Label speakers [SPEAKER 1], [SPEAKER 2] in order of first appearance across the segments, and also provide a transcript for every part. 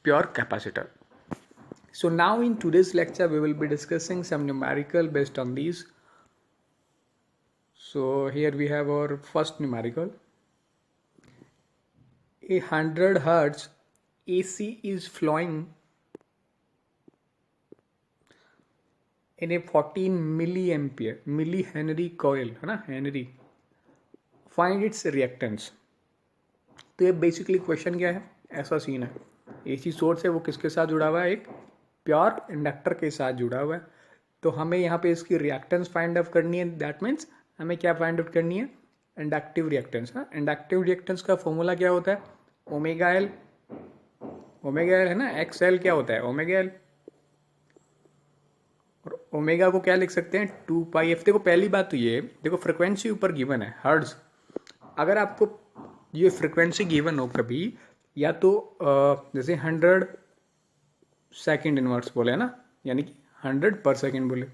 [SPEAKER 1] pure capacitor. So now in today's lecture we will be discussing some numerical based on these. So here we have our first numerical. A 100 hertz AC is flowing in a 14 milliampere millihenry coil, है ना, Henry. Find its reactance. तो ये basically question क्या है, ऐसा scene है. AC source है वो किसके साथ जुड़ा हुआ है, एक प्योर इंडक्टर के साथ जुड़ा हुआ है. तो हमें यहाँ पे इसकी रिएक्टेंस फाइंड आउट करनी है. दैट मीन्स हमें क्या फाइंड आउट करनी है, इंडक्टिव रिएक्टेंस. हाँ, इंडक्टिव रिएक्टेंस का फॉर्मूला क्या होता है, ओमेगा एल. ओमेगा एल है ना, एक्स एल क्या होता है, ओमेगा एल. और ओमेगा को क्या लिख सकते हैं, 2 पाई एफ. देखो पहली बात तो ये, देखो फ्रिक्वेंसी ऊपर गिवन है हर्ट्ज. अगर आपको ये फ्रिक्वेंसी गिवन हो कभी, या तो जैसे 100 सेकेंड इनवर्स बोले है ना, यानी कि 100 पर सेकेंड बोले,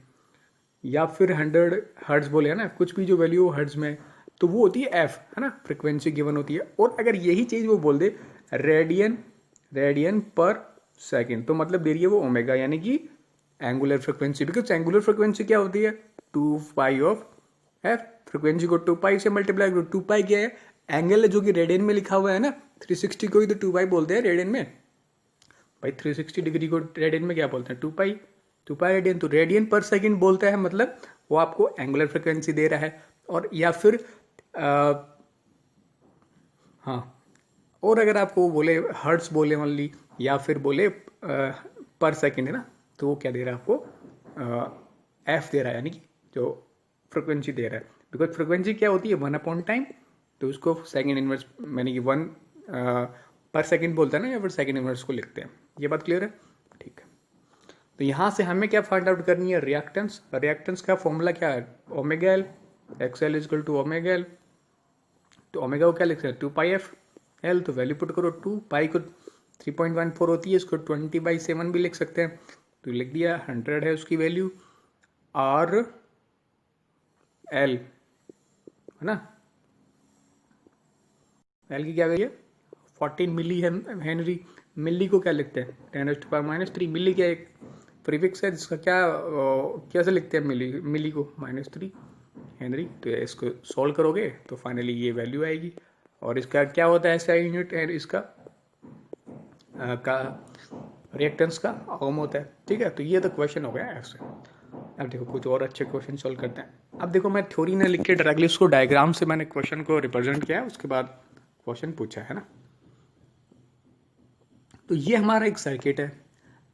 [SPEAKER 1] या फिर 100 हर्ट्ज बोले है ना, कुछ भी जो वैल्यू हो हर्ट्ज में, तो वो होती है एफ, है ना, फ्रिक्वेंसी गिवन होती है. और अगर यही चीज़ वो बोल दे रेडियन पर सेकेंड, तो मतलब दे रही है वो ओमेगा, यानी कि angular frequency. Because angular frequency क्या होती है, 2 पाई ऑफ एफ. फ्रिक्वेंसी को 2 पाई से मल्टीप्लाई करो. 2 पाई क्या है, एंगल है जो कि रेडियन में लिखा हुआ है ना. 360 को ही तो 2 पाई बोलते हैं रेडियन में भाई. 360 डिग्री को रेडियन में क्या बोलते हैं, 2 पाई. 2 पाई रेडियन, तो रेडियन पर सेकंड बोलता है, मतलब वो आपको एंगुलर फ्रिक्वेंसी दे रहा है. और या फिर हाँ, और अगर आपको बोले हर्ट्स बोले ओनली, या फिर बोले पर सेकंड है ना, तो वो क्या दे रहा है आपको, एफ दे रहा है, यानी कि जो फ्रिक्वेंसी दे रहा है. बिकॉज फ्रिक्वेंसी क्या होती है, 1 टाइम, तो उसको सेकंड इनवर्स यानी कि 1 पर सेकंड बोलता है ना, या फिर सेकंड इनवर्स को लिखते हैं. ये बात क्लियर है, ठीक है. तो यहाँ से हमें क्या फाइंड आउट करनी है, रिएक्टेंस. रिएक्टेंस का फॉर्मूला क्या है, omega L. X L equal to omega L. तो ओमेगा को क्या लिखते हैं, 2 पाई एफ एल. तो वैल्यू पुट करो, 2 पाई को 3.14 होती है, इसको 20/7 भी लिख सकते हैं. तो लिख दिया, 100 है उसकी वैल्यू, और एल है ना, एल की क्या वैल्यू है, 14 मिली हेनरी. मिली को क्या लिखते हैं, 10⁻³ मिली क्या एक प्रीफिक्स है, जिसका क्या कैसे लिखते हैं, मिली को -3 हेनरी. तो इसको सॉल्व करोगे तो फाइनली ये वैल्यू आएगी. और इसका क्या होता है, ऐसा यूनिट है इसका का रिएक्टेंस का ओम होता है. ठीक है, तो ये तो क्वेश्चन हो गया ऐसे. अब देखो कुछ और अच्छे क्वेश्चन सॉल्व करते हैं. अब देखो मैं थ्योरी ने लिख के डायरेक्टली उसको डायग्राम से मैंने क्वेश्चन को रिप्रेजेंट किया, उसके बाद क्वेश्चन पूछा है ना. तो ये हमारा एक सर्किट है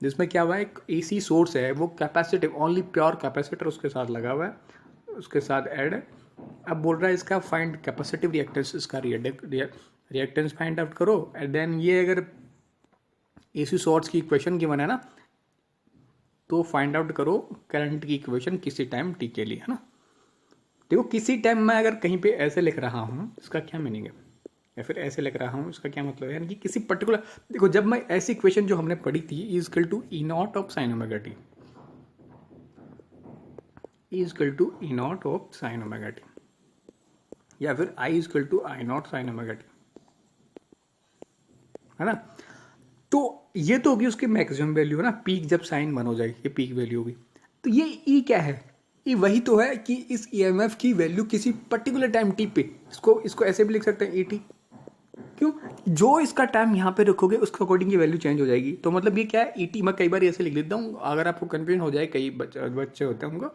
[SPEAKER 1] जिसमें क्या हुआ है, एक एसी सोर्स है, वो कैपेसिटिव ओनली प्योर कैपेसिटर उसके साथ लगा हुआ है, उसके साथ ऐड है. अब बोल रहा है इसका फाइंड कैपेसिटिव रिएक्टेंस, इसका रिएक्टेंस फाइंड आउट करो. एंड देन ये अगर एसी सोर्स की इक्वेशन गिवन है ना, तो फाइंड आउट करो करंट की इक्वेशन किसी टाइम टी के लिए, है ना. देखो किसी टाइम मैं अगर कहीं पे ऐसे लिख रहा हूँ, इसका क्या मीनिंग है, या फिर ऐसे लिख रहा हूँ, इसका क्या मतलब है, यानी कि किसी पर्टिकुलर, देखो जब मैं ऐसी इक्वेशन जो हमने पढ़ी थी, is equal to E naught of sine omega t, is equal to E naught of sine omega t, या फिर I is equal to I naught sine omega t, है ना. तो ये तो होगी उसकी मैक्सिमम वैल्यू, है ना, पीक जब साइन 1 हो जाएगी, ये पीक वैल्यू होगी. तो ये ई क्या है, ये वही तो है कि इस ईएमएफ की वैल्यू किसी पर्टिकुलर टाइम टी पे, इसको ऐसे भी लिख सकते हैं, ई टी. क्यों, जो इसका टाइम यहाँ पे रखोगे उसके अकॉर्डिंग ये वैल्यू चेंज हो जाएगी. तो मतलब ये क्या है, ई टी. मैं कई बार ऐसे लिख देता हूँ, अगर आपको कन्फ्यूजन हो जाए, कई बच्चे होते हैं उनको,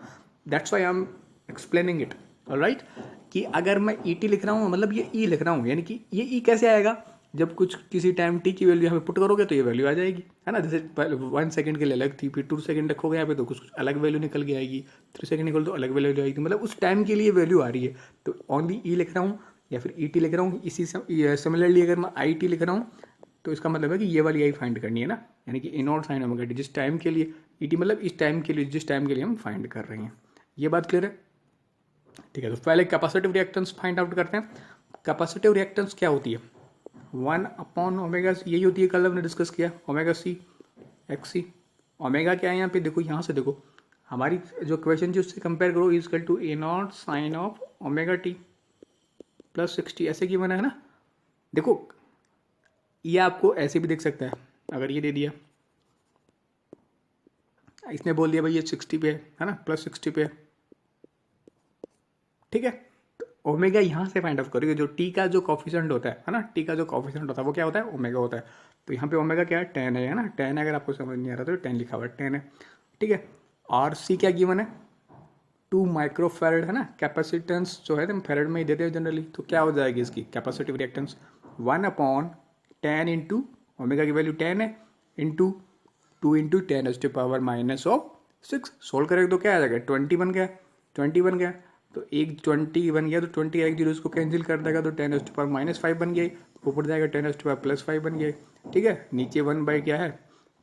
[SPEAKER 1] that's why I am explaining it, alright. कि अगर मैं ई टी लिख रहा हूँ, मतलब ये ई लिख रहा हूँ, यानी कि ये ई कैसे आएगा, जब कुछ किसी टाइम टी की वैल्यू यहाँ पे पुट करोगे तो ये वैल्यू आ जाएगी, है ना. जैसे 1 सेकंड के लिए अलग थी, फिर 2 सेकंड रखोगे यहाँ पे तो कुछ अलग वैल्यू निकल के आएगी, 3 सेकंड निकल तो अलग वैल्यू आएगी. मतलब उस टाइम के लिए वैल्यू आ रही है. तो ओनली ई लिख रहा हूँ या फिर ई टी लिख रहा हूँ. इसी सिमिलरली अगर मैं आई टी लिख रहा हूँ, तो इसका मतलब है कि ये वाली आई फाइंड करनी है ना, यानी कि ई नॉट साइन ओमेगा टी, जिस टाइम के लिए ई टी, मतलब इस टाइम के लिए, जिस टाइम के लिए हम फाइंड कर रहे हैं. ये बात क्लियर है, ठीक है. तो पहले कैपेसिटिव रिएक्टेंस फाइंड आउट करते हैं. कैपेसिटिव रिएक्टेंस क्या होती है, 1/ओमेगा सी, यही होती है, कल हमने डिस्कस किया, ओमेगा सी एक्स सी. ओमेगा क्या है यहाँ पे, देखो यहाँ से देखो, हमारी जो क्वेश्चन थी उससे कंपेयर करो, equal to A naught sine of omega T plus 60, ऐसे की बना है ना. देखो ये आपको ऐसे भी दिख सकता है, अगर ये दे दिया, इसने बोल दिया भाई ये 60 पे है ना, प्लस 60 पे है, ठीक है। तो ओमेगा यहाँ से फाइंड आउट करोगे, जो टी का जो कॉफिशेंट होता है ना, टी का जो कॉफिशेंट होता है वो क्या होता है, ओमेगा होता है। तो यहाँ पे ओमेगा क्या है, 10 है ना, 10 है, अगर आपको समझ नहीं आ रहा तो 10 लिखा हुआ है, 10 है, ठीक है। और सी क्या गिवन है, 2 माइक्रोफेरेड है ना, कैपेसिटेंस जो है हम फेरेड में ही देते हैं जनरली, तो क्या हो जाएगी इसकी कैपेसिटिव रिएक्टेंस 1/10 इंटू ओमेगा की वैल्यू 10 है, इंटू 2 इंटू 10⁻⁻⁶ सोल्व करेंगे तो क्या आ जाएगा, 20 बन गया, 20 बन गया। तो एक 20 बन गया तो 20 एक जीरो इसको कैंसिल कर देगा तो 10⁻⁻5 बन गई, ऊपर जाएगा 10⁻+5 बन गई, ठीक है। नीचे 1 बाई क्या है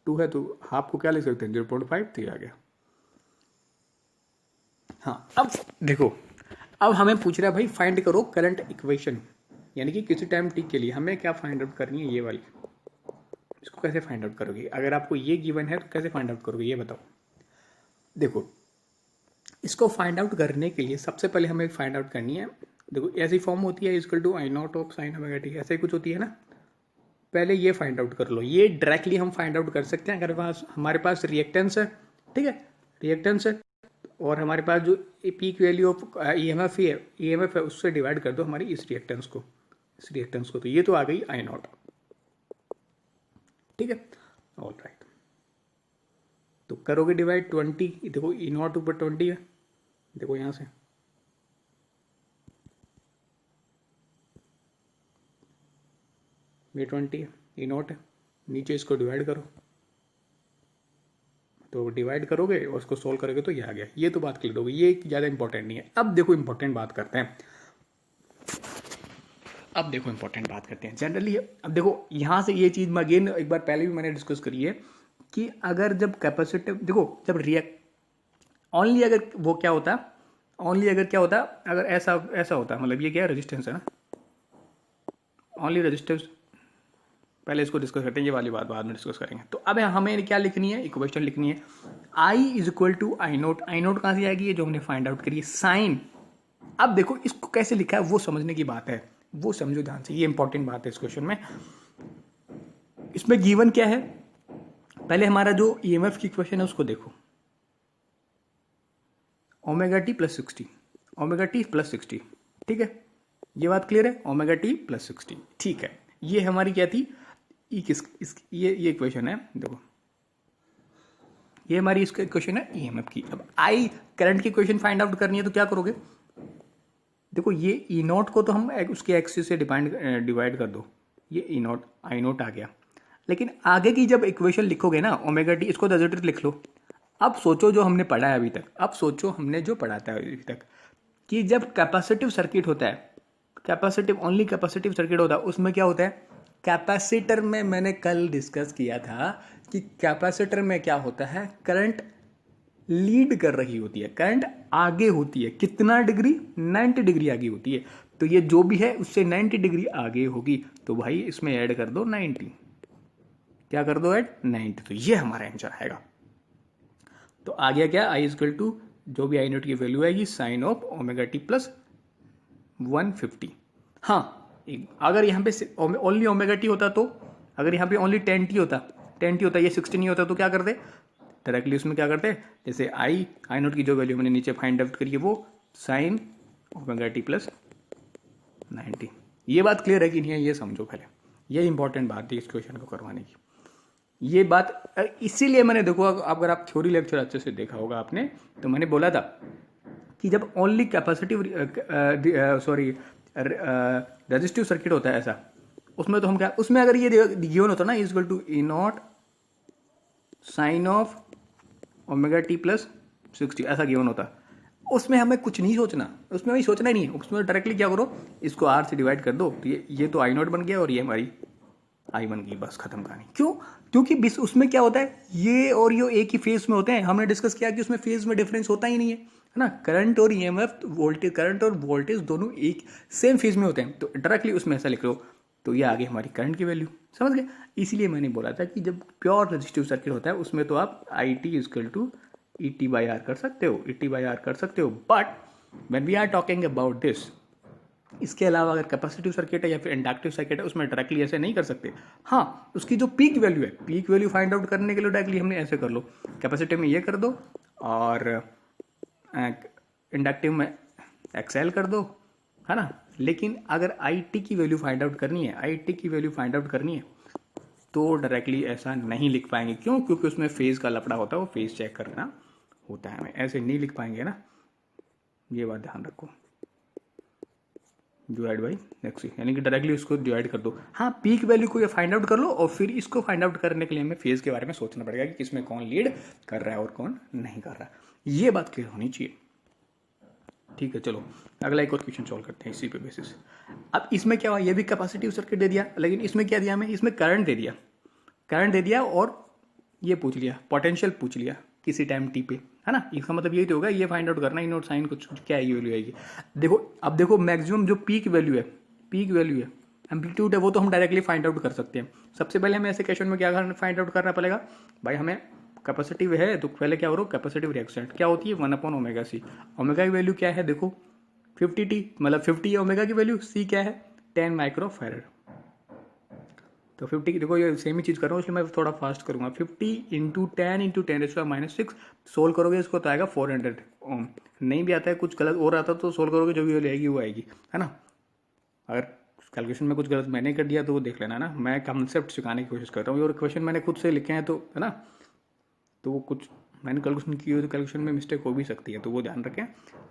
[SPEAKER 1] 2 है, तो हाफ को क्या लिख सकते हैं 0.5, तो ये आ गया। हाँ अब देखो, अब हमें पूछ रहा है भाई फाइंड करो करंट इक्वेशन, यानी कि किसी टाइम टी के लिए हमें क्या फाइंड आउट करनी है, ये वाली। इसको कैसे फाइंड आउट करोगे, अगर आपको ये गिवन है तो कैसे फाइंड आउट करोगे ये बताओ। देखो इसको फाइंड आउट करने के लिए सबसे पहले हमें फाइंड आउट करनी है, देखो ऐसी फॉर्म होती है equal to I0 of sine omega T, ऐसे ही कुछ होती है ना। पहले ये फाइंड आउट कर लो, ये डायरेक्टली हम फाइंड आउट कर सकते हैं अगर हमारे पास रिएक्टेंस है, ठीक है, रिएक्टेंस है, और हमारे पास जो पीक वैल्यू ऑफ ईएमएफ है उससे डिवाइड कर दो हमारी इस रिएक्टेंस को, तो ये तो आ गई I0, ठीक है, ऑल राइट। तो करोगे डिवाइड 20, देखो E0 ऊपर 20 है, देखो यहाँ से ये 20 है, E0 है, नीचे इसको डिवाइड करो, तो डिवाइड करोगे और उसको सोल्व करोगे तो ये आ गया। ये तो बात क्लियर होगी, ये ज़्यादा इंपॉर्टेंट नहीं है। अब देखो इंपॉर्टेंट बात करते हैं, जनरली। अब देखो यहाँ से ये चीज़ मैं अगेन एक बार पहले भी मैंने डिस्कस करी है कि अगर जब कैपेसिटिव, देखो जब रिएक्ट ओनली अगर वो क्या होता है, अगर ऐसा होता, मतलब ये क्या है, रेजिस्टेंस है ना, ओनली रेजिस्टेंस। पहले इसको डिस्कस करते हैं, ये वाली बात बाद में डिस्कस करेंगे। तो अब हमें क्या लिखनी है, इक्वेशन लिखनी है, I is equal to I0 कहाँ से आएगी, ये जो हमने फाइंड आउट करी है साइन। अब देखो इसको कैसे लिखा है वो समझने की बात है, वो समझो ध्यान से, ये इंपॉर्टेंट बात है इस क्वेश्चन में। इसमें गिवन क्या है, पहले हमारा जो ईएमएफ की इक्वेशन है उसको देखो, ओमेगा टी प्लस 60, ठीक है, ये बात क्लियर है, ओमेगा टी प्लस 60, ठीक है। ये हमारी क्या थी, ये इक्वेशन है, देखो ये हमारी इसका इक्वेशन है ईएमएफ की। अब आई करंट की इक्वेशन फाइंड आउट करनी है तो क्या करोगे, देखो ये E0 को तो हम उसके एक्सिस से डिवाइड कर दो, ये E0 I0 आ गया। लेकिन आगे की जब इक्वेशन लिखोगे ना ओमेगा टी, इसको रेजोनेटर लिख लो। अब सोचो जो हमने पढ़ा है अभी तक, अभी तक कि जब कैपेसिटिव सर्किट होता है, ओनली कैपेसिटिव सर्किट होता है, उसमें क्या होता है, कैपेसिटर में मैंने कल डिस्कस किया था कि कैपेसिटर में क्या होता है, करंट लीड कर रही होती है, करंट आगे होती है, कितना डिग्री, 90 डिग्री आगे होती है। तो ये जो भी है उससे 90 डिग्री आगे होगी, तो भाई इसमें ऐड कर दो 90, क्या कर दो ऐड 90, तो ये हमारा आंसर आएगा। तो आ गया क्या, I इक्वल टू जो भी I0 की वैल्यू आएगी sine of omega T plus 150। हाँ अगर यहाँ पे ओनली ओमेगा टी होता, तो अगर यहाँ पे ओनली 10 टी होता, ये 60 नहीं होता, तो क्या करते, डायरेक्टली उसमें क्या करते, जैसे I0 की जो वैल्यू मैंने नीचे फाइंड आउट करी है वो साइन ओमेगा टी प्लस 90। ये बात क्लियर है कि नहीं है, ये समझो पहले, ये इंपॉर्टेंट बात थी इस क्वेश्चन को करवाने की। ये बात इसीलिए मैंने, देखो अगर आप थ्योरी लेक्चर अच्छे से देखा होगा आपने, तो मैंने बोला था कि जब ओनली कैपेसिटिव रेजिस्टिव सर्किट होता है ऐसा, उसमें तो हम क्या, उसमें अगर ये गिवन होता ना is equal to E0 sine of omega T plus 60, ऐसा गिवन होता, उसमें हमें कुछ नहीं सोचना, उसमें हमें सोचना ही नहीं है, उसमें डायरेक्टली क्या करो, इसको R से डिवाइड कर दो, तो ये तो I0 बन गया और ये हमारी I बन गई, बस खत्म कहानी। क्यों, क्योंकि उसमें क्या होता है, ये और ये एक ही फेज में होते हैं, हमने डिस्कस किया कि उसमें फेज में डिफरेंस होता ही नहीं है ना, करंट और ईएमएफ वोल्टेज, करंट और वोल्टेज दोनों एक सेम फेज में होते हैं, तो डायरेक्टली उसमें ऐसा लिख लो, तो ये आगे हमारी करंट की वैल्यू, समझ गए। इसीलिए मैंने बोला था कि जब प्योर रेजिस्टिव सर्किट होता है उसमें तो आप IT इक्वल टू ET/R कर सकते हो, but when we are talking about this, इसके अलावा अगर कैपेसिटिव सर्किट है या फिर इंडक्टिव सर्किट है उसमें डायरेक्टली ऐसे नहीं कर सकते। हाँ, उसकी जो पीक वैल्यू है, पीक वैल्यू फाइंड आउट करने के लिए डायरेक्टली हमने ऐसे कर लो, कैपेसिटिव में ये कर दो और इंडक्टिव में एक्सेल कर दो, है ना। लेकिन अगर आई टी की वैल्यू फाइंड आउट करनी है, आई टी की वैल्यू फाइंड आउट करनी है तो डायरेक्टली ऐसा नहीं लिख पाएंगे। क्यों? क्योंकि उसमें फेज का लफड़ा होता है, वो फेज चेक करना होता है, हमें ऐसे नहीं लिख पाएंगे ना, ये बात ध्यान रखो। डिवाइड बाई एक्सी, यानी कि डायरेक्टली उसको डिवाइड कर दो। हाँ, पीक वैल्यू को ये फाइंड आउट कर लो और फिर इसको फाइंड आउट करने के लिए हमें फेज के बारे में सोचना पड़ेगा कि किसमें कौन लीड कर रहा है और कौन नहीं कर रहा है। ये बात क्लियर होनी चाहिए। ठीक है, चलो अगला एक और क्वेश्चन सॉल्व करते हैं इसी पे बेसिस। अब इसमें क्या हुआ, ये भी कैपेसिटिव सर्किट दे दिया, लेकिन इसमें क्या दिया हमें, इसमें करंट दे दिया, करंट दे दिया और ये पूछ लिया, पोटेंशियल पूछ लिया किसी टाइम टी पे, है ना। इसका मतलब यही तो होगा, ये फाइंड आउट करना, इन नोट साइन कुछ क्या है, ये वैल्यू आएगी। देखो अब देखो, मैक्सिमम जो पीक वैल्यू है, पीक वैल्यू है, एम्पलीट्यूड है, वो तो हम डायरेक्टली फाइंड आउट कर सकते हैं। सबसे पहले हमें ऐसे क्वेश्चन में क्या फाइंड आउट करना पड़ेगा भाई, हमें कैपेसिटिव है तो पहले क्या करो, कैपेसिटिव रिएक्शन क्या होती है, 1/ओमेगा सी। ओमेगा की वैल्यू क्या है देखो, 50t, मतलब 50 है ओमेगा की वैल्यू, सी क्या है 10 माइक्रोफैरड। तो 50 की देखो, ये सेम ही चीज़ कर रहा हूँ इसलिए मैं थोड़ा फास्ट करूँगा। 50 इंटू 10 इंटू 10⁻⁻6 सोल्व करोगे इसको तो आएगा 400 ओम। नहीं भी आता है, कुछ गलत और आता तो सोल्व करोगे, जो भी वैल्यू आएगी वो आएगी, है ना। अगर कैलकुलेशन में कुछ गलत मैंने कर दिया तो वो देख लेना ना, मैं कॉन्सेप्ट सिखाने की कोशिश कर रहा हूँ और क्वेश्चन मैंने खुद से लिखे हैं तो, है ना, तो वो कुछ मैंने कैलकुलेशन की हो तो कैलकुलेशन में मिस्टेक हो भी सकती है, तो वो ध्यान रखें।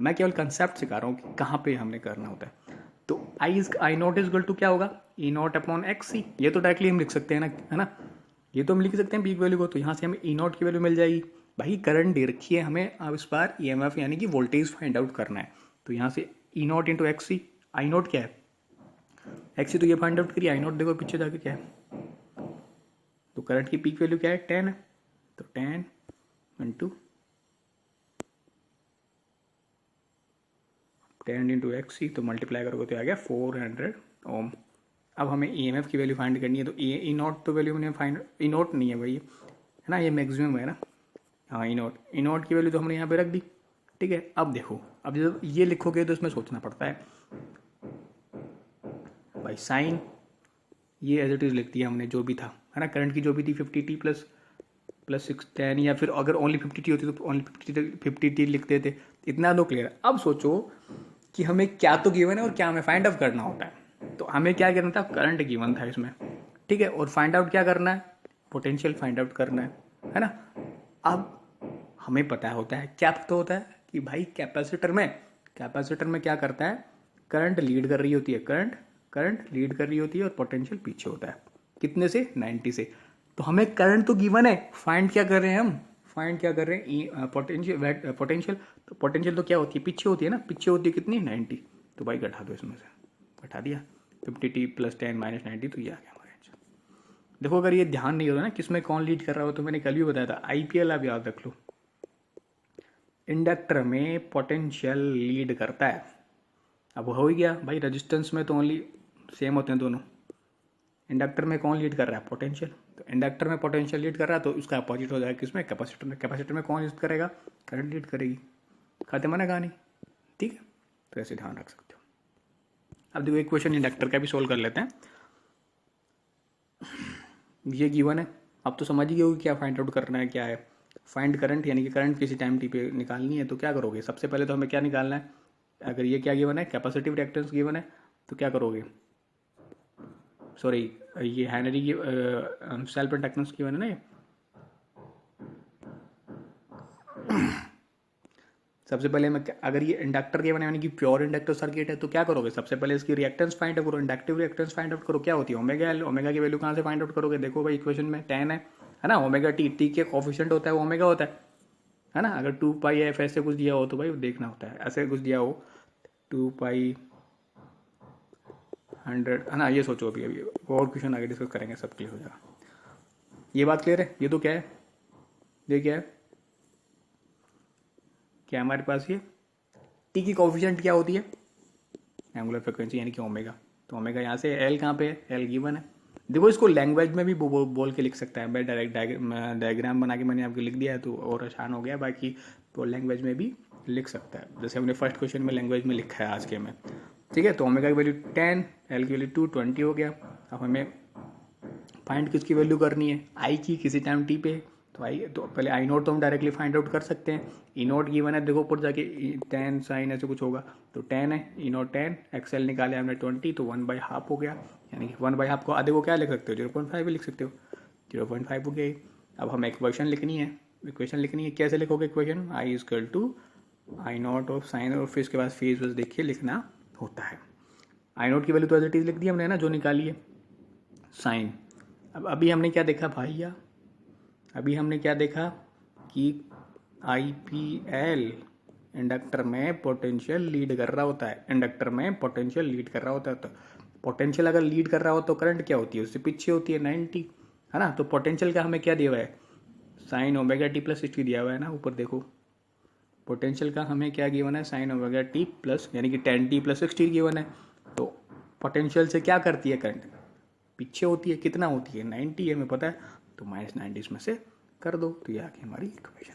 [SPEAKER 1] मैं केवल कंसेप्ट सिखा रहा हूँ कि कहाँ पे हमने करना होता है। तो आई नॉट इज इक्वल टू क्या होगा, ई नॉट अपॉन एक्स सी। ये तो डायरेक्टली हम लिख सकते हैं ना, है ना, ये तो हम लिख सकते हैं पीक वैल्यू को। तो यहाँ से हमें ई नॉट की वैल्यू मिल जाएगी। भाई करंट दे रखी है हमें, अब इस बार ई एम एफ यानी कि वोल्टेज फाइंड आउट करना है। तो यहाँ से E naught into X C, I naught क्या है, एक्स सी तो ये फाइंड आउट करिए, आई नॉट देखो पीछे जाके क्या है। तो करंट की पीक वैल्यू क्या है, 10 है, तो 10 इंटू 10 इंटू एक्स सी, तो मल्टीप्लाई करोगे तो आ गया 400 ओम। अब हमें ई एम एफ की वैल्यू फाइंड करनी है, तो ई नॉट तो वैल्यू हमने फाइंड, ई नॉट नहीं है भाई, है ना, ये मैक्सिमम है ना। हाँ, ई नॉट की वैल्यू तो हमने यहाँ पे रख दी। ठीक है, अब देखो, अब जब ये लिखोगे तो इसमें सोचना पड़ता है भाई, साइन ये एज इट इज लिख दिया हमने जो भी था, है ना, करंट की जो भी थी 50t प्लस 610, या फिर अगर ओनली 50t होती तो ओनली 50t लिख देते। इतना तो क्लियर है। अब सोचो कि हमें क्या तो गिवन है और क्या हमें फाइंड आउट करना होता है। तो हमें क्या करना था, करंट गिवन था इसमें, ठीक है, और फाइंड आउट क्या करना है, पोटेंशियल फाइंड आउट करना है ना। अब हमें पता होता है, क्या पता होता है कि भाई कैपेसिटर में क्या करता है, करंट लीड कर रही होती है, करंट लीड कर रही होती है और पोटेंशियल पीछे होता है, कितने से, 90 से। तो हमें करंट तो गिवन है, फाइंड क्या कर रहे हैं हम, फाइंड क्या कर रहे हैं, पोटेंशियल। तो पोटेंशियल तो क्या होती है, पीछे होती है ना, पीछे होती है कितनी, 90। तो भाई घटा दो, इसमें से घटा दिया, 50t प्लस 10 माइनस 90, तो ये आ गया हमारे आंसर। देखो अगर ये ध्यान नहीं होता ना किसमें कौन लीड कर रहा हो, तो मैंने कल भी बताया था, IPL आप याद रख लो, इंडक्टर में पोटेंशियल लीड करता है। अब हो ही गया भाई, रेजिस्टेंस में तो ओनली सेम होते हैं दोनों। इंडक्टर में कौन लीड कर रहा है, पोटेंशियल। तो इंडक्टर में पोटेंशियल लीड कर रहा है तो उसका अपोजिट हो जाएगा किसमें, कैपेसिटर में कौन लीड करेगा, करंट लीड करेगी। खाते माना कहानी, ठीक है, तो ऐसे ध्यान रख सकते हो। अब देखो एक क्वेश्चन इंडक्टर का भी सोल्व कर लेते हैं। ये गिवन है, अब तो समझ ही गए होगी क्या फाइंड आउट करना है, क्या है, फाइंड करंट, यानी कि करंट किसी टाइम टी पे निकालनी है। तो क्या करोगे, सबसे पहले तो हमें क्या निकालना है, अगर ये क्या गिवन है, कैपेसिटिव रिएक्टेंस गिवन है, तो क्या करोगे, सॉरी ये हेनरी की सेल्फ इंडक्टेंस गिवन है ना ये। सबसे पहले मैं अगर ये इंडक्टर के बने यानी कि प्योर इंडक्टर सर्किट है तो क्या करोगे, सबसे पहले इसकी रिएक्टेंस फाइंड आउट करो, इंडक्टिव रिएक्टेंस फाइंड आउट करो, क्या होती है ओमेगा एल। ओमेगा की वैल्यू कहाँ से फाइंड आउट करोगे, देखो भाई इक्वेशन में 10 है ना, ओमेगा टी के कोफिशिएंट होता है वो ओमेगा होता है ना। अगर 2πf ऐसे कुछ दिया हो तो भाई देखना होता है, ऐसे कुछ दिया हो 2π 100, है ना। ये सोचो अभी और क्वेश्चन आगे डिस्कस करेंगे, सब क्लियर हो जाएगा। ये बात क्लियर है। ये तो क्या है, ये क्या है, क्या हमारे पास ये टी की कोफिशिएंट क्या होती है, एंगुलर फ्रिक्वेंसी यानी कि ओमेगा। तो ओमेगा यहाँ से एल कहाँ पे है, एल गिवन है। देखो इसको लैंग्वेज में भी बोल के लिख सकता है, मैं डायरेक्ट डायग्राम बना के मैंने आपको लिख दिया है तो और आसान हो गया, बाकी तो लैंग्वेज में भी लिख सकता है, जैसे हमने फर्स्ट क्वेश्चन में लैंग्वेज में लिखा है आज के में। ठीक है। तो ओमेगा की वैल्यू 10, एल की वैल्यू 220 हो गया। अब हमें फाइंड किसकी वैल्यू करनी है, आई की, किसी टाइम टी पे। तो आई, तो पहले आई नोट तो हम डायरेक्टली फाइंड आउट कर सकते हैं। ई नोट गिवन है, देखो ऊपर जाके 10 साइन ऐसे कुछ होगा, तो 10 है, ई नोट 10, एक्सएल निकाले हमने 20, तो 1/2 हो गया। यानी कि 1/2 को आधे को क्या लिख सकते हो, 0.5 भी लिख सकते हो, 0.5 हो गया। अब हमें इक्वेशन लिखनी है, कैसे लिखोगे equation, I equal to I naught of sine, और फिर इसके बाद फेज बस देखिए लिखना होता है। आई नोट की वैल्यू तो एज इट इज लिख दी हमने ना, जो निकाली है साइन। अब अभी हमने क्या देखा भैया, अभी हमने क्या देखा कि IPL इंडक्टर में पोटेंशियल लीड कर रहा होता है, इंडक्टर में पोटेंशियल लीड कर रहा होता है। तो पोटेंशियल अगर लीड कर रहा हो तो करंट क्या होती है, उससे पीछे होती है 90, है ना। तो पोटेंशियल का हमें क्या दिया हुआ है, साइन ओमेगा टी प्लस 60 दिया हुआ है ना, ऊपर देखो पोटेंशियल का हमें क्या गिवन है, साइन ओमेगा टी प्लस, यानी कि 10t प्लस 60 गिवन है। तो पोटेंशियल से क्या करती है करंट, पीछे होती है, कितना होती है 90, हमें पता है, तो -90 इसमें से कर दो, तो ये आ गई हमारी इक्वेशन।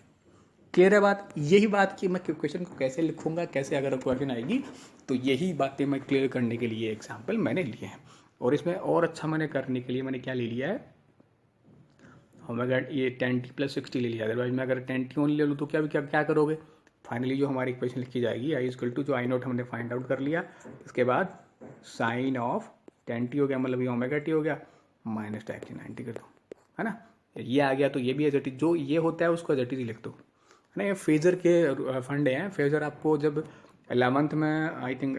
[SPEAKER 1] क्लियर है बात, यही बात कि मैं क्वेश्चन को कैसे लिखूंगा, कैसे अगर क्वेश्चन आएगी, तो यही बातें मैं क्लियर करने के लिए एग्जाम्पल मैंने लिए हैं। और इसमें और अच्छा मैंने करने के लिए मैंने क्या ले लिया है, ओमेगा ये 10t प्लस 60 ले लिया। अदरवाइज मैं अगर 10t ओनली ले लूँ तो क्या करोगे, फाइनली जो हमारी इक्वेशन लिखी जाएगी, आई इक्वल टू, जो आई नोट हमने फाइंड आउट कर लिया, इसके बाद साइन ऑफ 10t हो गया, मतलब ये ओमेगा टी हो गया, माइनस टैक 90 कर दो, है ना। ये आ गया, तो ये भी एज इट इज, जो ये होता है उसको एज इट इज लिख दो, है ना। ये फेजर के फंडे हैं। फेजर आपको जब 11th में आई थिंक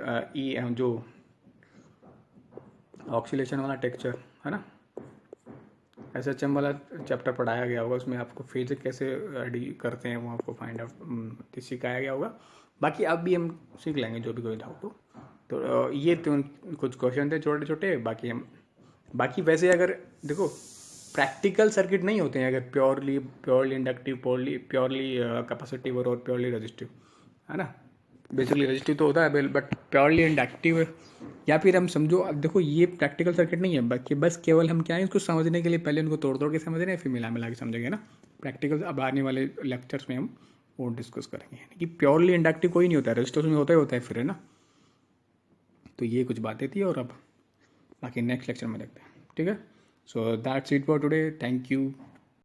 [SPEAKER 1] जो ऑक्सीलेशन वाला टेक्सचर है ना, SHM वाला चैप्टर पढ़ाया गया होगा, उसमें आपको फेजर कैसे रेडी करते हैं वो आपको फाइंड आउट सिखाया गया होगा। बाकी अब भी हम सीख लेंगे जो भी कोई डाउट हो। तो ये तो कुछ क्वेश्चन थे छोटे छोटे। बाकी वैसे अगर देखो प्रैक्टिकल सर्किट नहीं होते हैं अगर प्योरली इंडक्टिव, प्योरली कैपेसिटिव और प्योरली रेजिस्टिव, है ना। बेसिकली रेजिस्टिव तो होता है बट प्योरली इंडक्टिव, या फिर हम समझो, अब देखो ये प्रैक्टिकल सर्किट नहीं है, बाकी बस केवल हम क्या है इसको समझने के लिए पहले उनको तोड़ के समझ रहे हैं, फिर मिला के समझेंगे ना। प्रैक्टिकल अब आने वाले लेक्चर्स में हम वो डिस्कस करेंगे। यानी कि प्योरली इंडक्टिव कोई नहीं होता है, रेजिस्टिव में होता है फिर, है ना। तो ये कुछ बातें थी, और अब बाकी नेक्स्ट लेक्चर में देखते हैं, ठीक है। So that's it for today, thank you.